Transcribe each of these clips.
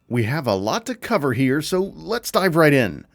We have a lot to cover here, so let's dive right in.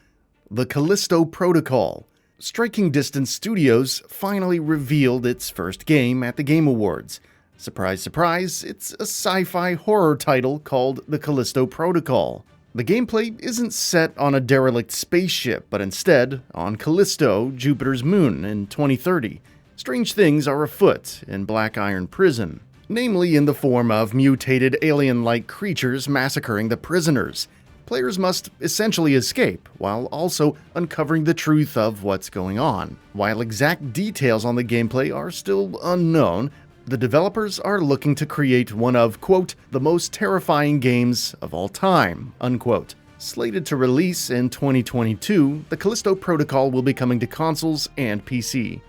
The Callisto Protocol. Striking Distance Studios finally revealed its first game at the Game Awards. Surprise, surprise, it's a sci-fi horror title called The Callisto Protocol. The gameplay isn't set on a derelict spaceship, but instead on Callisto, Jupiter's moon, in 2030. Strange things are afoot in Black Iron Prison, namely in the form of mutated alien-like creatures massacring the prisoners. Players must essentially escape, while also uncovering the truth of what's going on. While exact details on the gameplay are still unknown, the developers are looking to create one of, quote, the most terrifying games of all time, unquote. Slated to release in 2022, the Callisto Protocol will be coming to consoles and PC.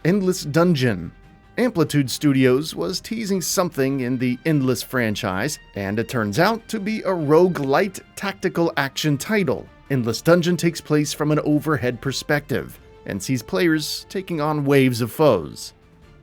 Endless Dungeon. Amplitude Studios was teasing something in the Endless franchise, and it turns out to be a roguelite tactical action title. Endless Dungeon takes place from an overhead perspective, and sees players taking on waves of foes.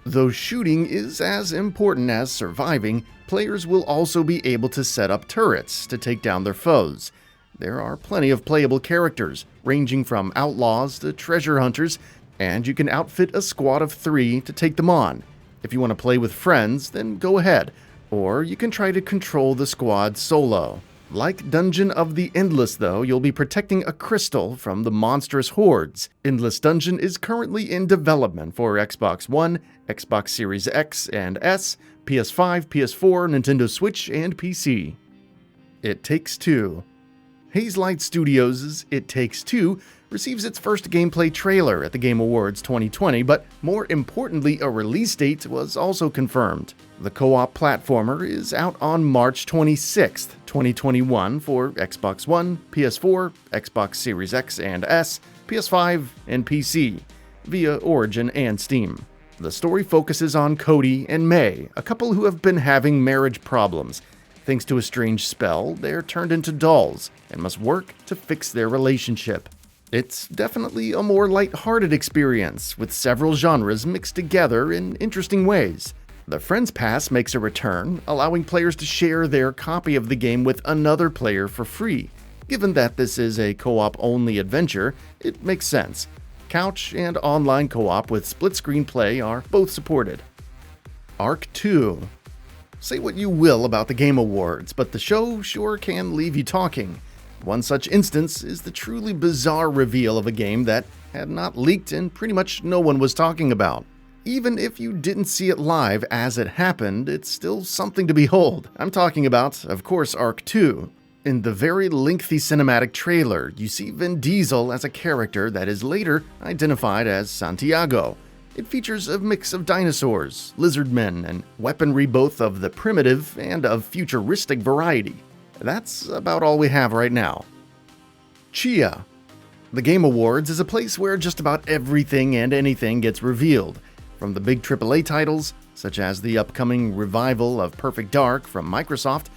Though shooting is as important as surviving, players will also be able to set up turrets to take down their foes. There are plenty of playable characters, ranging from outlaws to treasure hunters, and you can outfit a squad of 3 to take them on. If you want to play with friends, then go ahead, or you can try to control the squad solo. Like Dungeon of the Endless though, you'll be protecting a crystal from the monstrous hordes. Endless Dungeon is currently in development for Xbox One, Xbox Series X and S, PS5, PS4, Nintendo Switch, and PC. It Takes Two. Hazelight Studios' It Takes Two receives its first gameplay trailer at the Game Awards 2020, but more importantly, a release date was also confirmed. The co-op platformer is out on March 26, 2021 for Xbox One, PS4, Xbox Series X and S, PS5, and PC, via Origin and Steam. The story focuses on Cody and May, a couple who have been having marriage problems. Thanks to a strange spell, they're turned into dolls and must work to fix their relationship. It's definitely a more light-hearted experience, with several genres mixed together in interesting ways. The Friends Pass makes a return, allowing players to share their copy of the game with another player for free. Given that this is a co-op-only adventure, it makes sense. Couch and online co-op with split-screen play are both supported. Arc 2. Say what you will about the Game Awards, but the show sure can leave you talking. One such instance is the truly bizarre reveal of a game that had not leaked and pretty much no one was talking about. Even if you didn't see it live as it happened, it's still something to behold. I'm talking about, of course, Arc 2. In the very lengthy cinematic trailer, you see Vin Diesel as a character that is later identified as Santiago. It features a mix of dinosaurs, lizardmen, and weaponry both of the primitive and of futuristic variety. That's about all we have right now. Chia. The Game Awards is a place where just about everything and anything gets revealed, from the big AAA titles, such as the upcoming revival of Perfect Dark from Microsoft,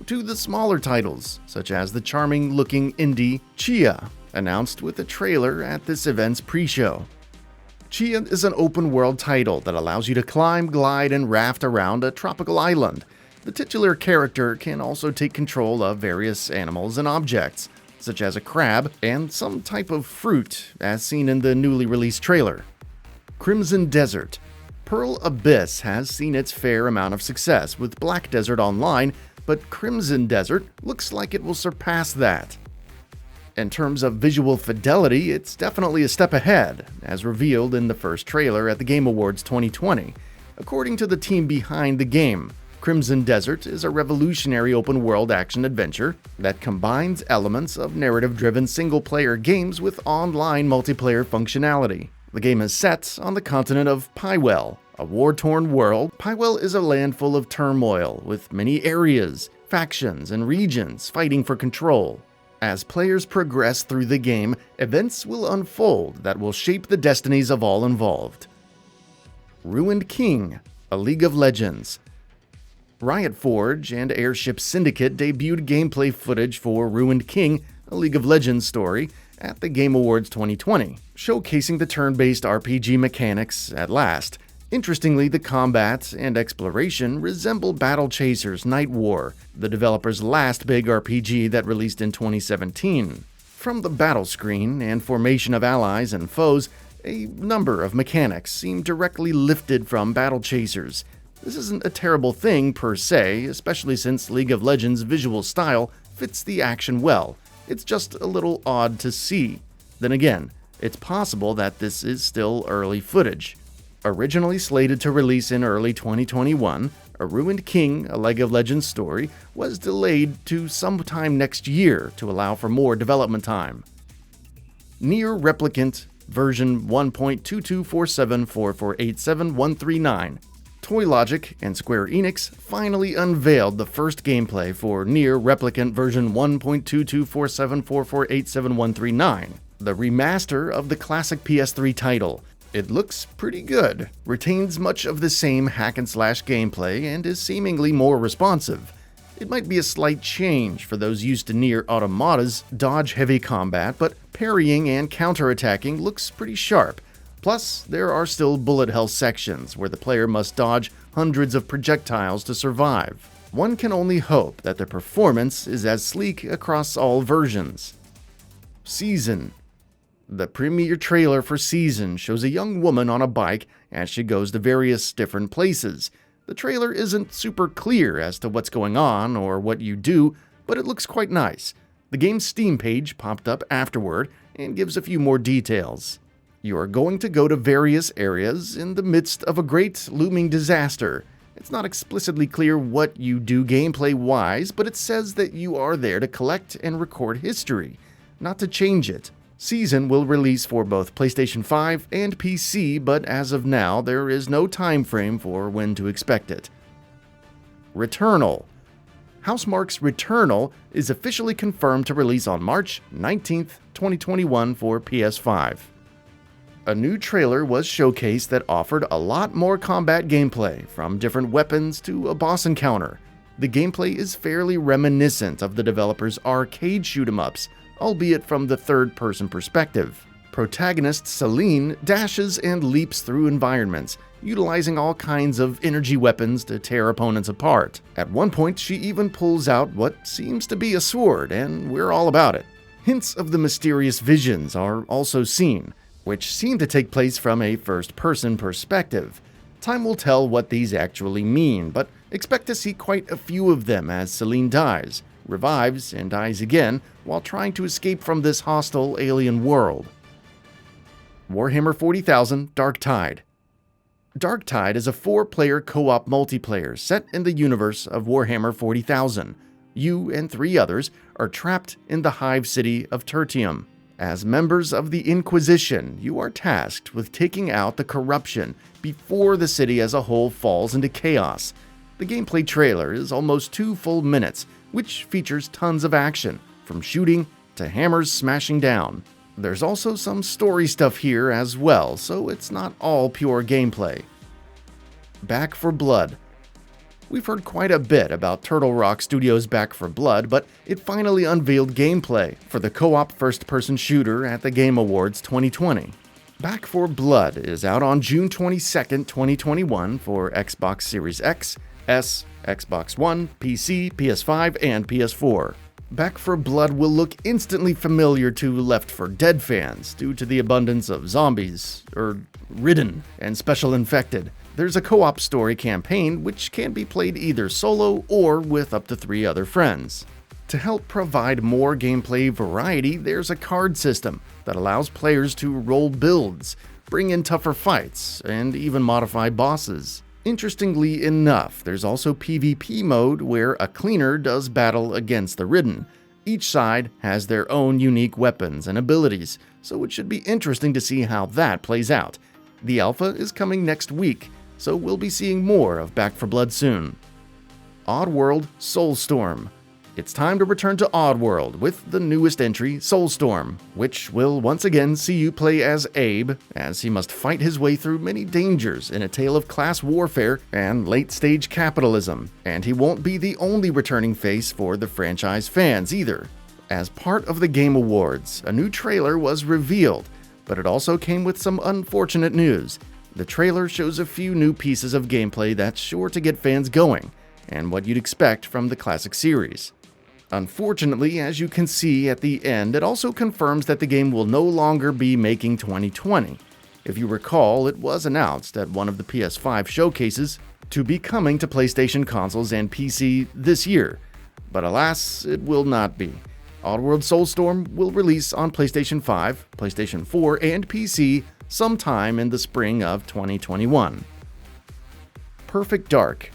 to the smaller titles, such as the charming-looking indie Chia, announced with a trailer at this event's pre-show. Chia is an open-world title that allows you to climb, glide, and raft around a tropical island. The titular character can also take control of various animals and objects, such as a crab and some type of fruit, as seen in the newly released trailer. Crimson Desert. Pearl Abyss has seen its fair amount of success with Black Desert Online, but Crimson Desert looks like it will surpass that. In terms of visual fidelity, it's definitely a step ahead, as revealed in the first trailer at the Game Awards 2020. According to the team behind the game, Crimson Desert is a revolutionary open-world action-adventure that combines elements of narrative-driven single-player games with online multiplayer functionality. The game is set on the continent of Pywell, a war-torn world. Pywell is a land full of turmoil, with many areas, factions, and regions fighting for control. As players progress through the game, events will unfold that will shape the destinies of all involved. Ruined King, a League of Legends. Riot Forge and Airship Syndicate debuted gameplay footage for Ruined King, a League of Legends story, at the Game Awards 2020, showcasing the turn-based RPG mechanics at last. Interestingly, the combat and exploration resemble Battle Chasers Night War, the developer's last big RPG that released in 2017. From the battle screen and formation of allies and foes, a number of mechanics seem directly lifted from Battle Chasers. This isn't a terrible thing per se, especially since League of Legends' visual style fits the action well. It's just a little odd to see. Then again, it's possible that this is still early footage. Originally slated to release in early 2021, A Ruined King, a League of Legends story, was delayed to sometime next year to allow for more development time. NIER Replicant version 1.22474487139. Toy Logic and Square Enix finally unveiled the first gameplay for NIER Replicant version 1.22474487139, the remaster of the classic PS3 title. It looks pretty good, retains much of the same hack-and-slash gameplay, and is seemingly more responsive. It might be a slight change for those used to NIER Automata's dodge-heavy combat, but parrying and counterattacking looks pretty sharp. Plus, there are still bullet hell sections where the player must dodge hundreds of projectiles to survive. One can only hope that the performance is as sleek across all versions. Season. The premiere trailer for Season shows a young woman on a bike as she goes to various different places. The trailer isn't super clear as to what's going on or what you do, but it looks quite nice. The game's Steam page popped up afterward and gives a few more details. You are going to go to various areas in the midst of a great looming disaster. It's not explicitly clear what you do gameplay-wise, but it says that you are there to collect and record history, not to change it. Season will release for both PlayStation 5 and PC, but as of now, there is no time frame for when to expect it. Returnal. Housemarque's Returnal is officially confirmed to release on March 19, 2021 for PS5. A new trailer was showcased that offered a lot more combat gameplay, from different weapons to a boss encounter. The gameplay is fairly reminiscent of the developer's arcade shoot-'em-ups, albeit from the third-person perspective. Protagonist Celine dashes and leaps through environments, utilizing all kinds of energy weapons to tear opponents apart. At one point, she even pulls out what seems to be a sword, and we're all about it. Hints of the mysterious visions are also seen, which seem to take place from a first-person perspective. Time will tell what these actually mean, but expect to see quite a few of them as Celine dies, revives, and dies again while trying to escape from this hostile alien world. Warhammer 40,000 Darktide. Darktide is a 4-player co-op multiplayer set in the universe of Warhammer 40,000. You and 3 others are trapped in the hive city of Tertium. As members of the Inquisition, you are tasked with taking out the corruption before the city as a whole falls into chaos. The gameplay trailer is almost 2 full minutes, which features tons of action, from shooting to hammers smashing down. There's also some story stuff here as well, so it's not all pure gameplay. Back 4 Blood. We've heard quite a bit about Turtle Rock Studios' Back 4 Blood, but it finally unveiled gameplay for the co-op first-person shooter at the Game Awards 2020. Back 4 Blood is out on June 22, 2021 for Xbox Series X, S, Xbox One, PC, PS5, and PS4. Back 4 Blood will look instantly familiar to Left 4 Dead fans due to the abundance of zombies, ridden, and special infected. There's a co-op story campaign which can be played either solo or with up to 3 other friends. To help provide more gameplay variety, there's a card system that allows players to roll builds, bring in tougher fights, and even modify bosses. Interestingly enough, there's also PvP mode where a cleaner does battle against the ridden. Each side has their own unique weapons and abilities, so it should be interesting to see how that plays out. The alpha is coming next week, so we'll be seeing more of Back 4 Blood soon. Oddworld Soulstorm. It's time to return to Oddworld with the newest entry, Soulstorm, which will once again see you play as Abe, as he must fight his way through many dangers in a tale of class warfare and late-stage capitalism. And he won't be the only returning face for the franchise fans either. As part of the Game Awards, a new trailer was revealed, but it also came with some unfortunate news. The trailer shows a few new pieces of gameplay that's sure to get fans going, and what you'd expect from the classic series. Unfortunately, as you can see at the end, it also confirms that the game will no longer be making 2020. If you recall, it was announced at one of the PS5 showcases to be coming to PlayStation consoles and PC this year, but alas, it will not be. Oddworld Soulstorm will release on PlayStation 5, PlayStation 4, and PC sometime in the spring of 2021. Perfect Dark.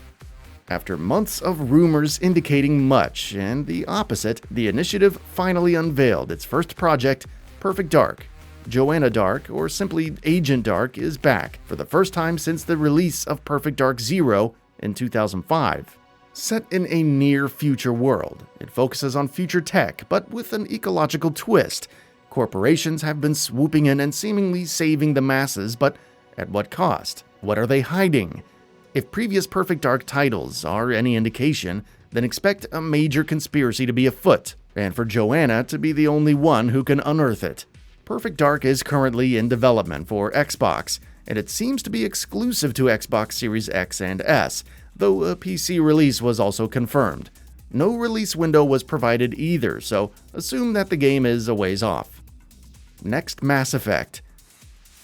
After months of rumors indicating much and the opposite, the initiative finally unveiled its first project, Perfect Dark. Joanna Dark, or simply Agent Dark, is back for the first time since the release of Perfect Dark Zero in 2005. Set in a near-future world, it focuses on future tech, but with an ecological twist. Corporations have been swooping in and seemingly saving the masses, but at what cost? What are they hiding? If previous Perfect Dark titles are any indication, then expect a major conspiracy to be afoot, and for Joanna to be the only one who can unearth it. Perfect Dark is currently in development for Xbox, and it seems to be exclusive to Xbox Series X and S, though a PC release was also confirmed. No release window was provided either, so assume that the game is a ways off. Next, Mass Effect.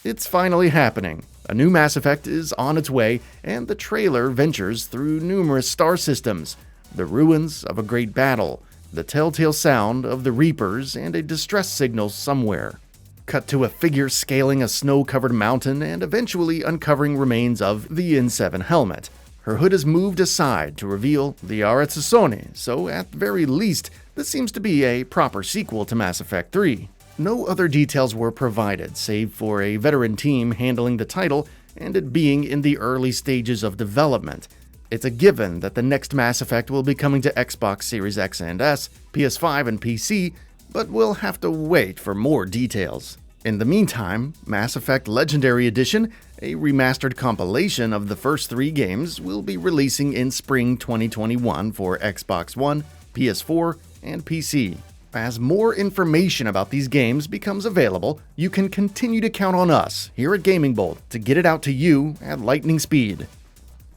It's finally happening. A new Mass Effect is on its way, and the trailer ventures through numerous star systems, the ruins of a great battle, the telltale sound of the Reapers, and a distress signal somewhere. Cut to a figure scaling a snow-covered mountain and eventually uncovering remains of the N7 helmet. Her hood is moved aside to reveal the Aratsusone, so at the very least, this seems to be a proper sequel to Mass Effect 3. No other details were provided, save for a veteran team handling the title and it being in the early stages of development. It's a given that the next Mass Effect will be coming to Xbox Series X and S, PS5 and PC, but we'll have to wait for more details. In the meantime, Mass Effect Legendary Edition, a remastered compilation of the first 3 games, will be releasing in spring 2021 for Xbox One, PS4, and PC. As more information about these games becomes available, you can continue to count on us here at GamingBolt to get it out to you at lightning speed.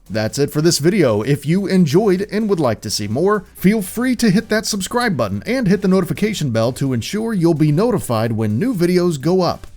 That's it for this video. If you enjoyed and would like to see more, feel free to hit that subscribe button and hit the notification bell to ensure you'll be notified when new videos go up.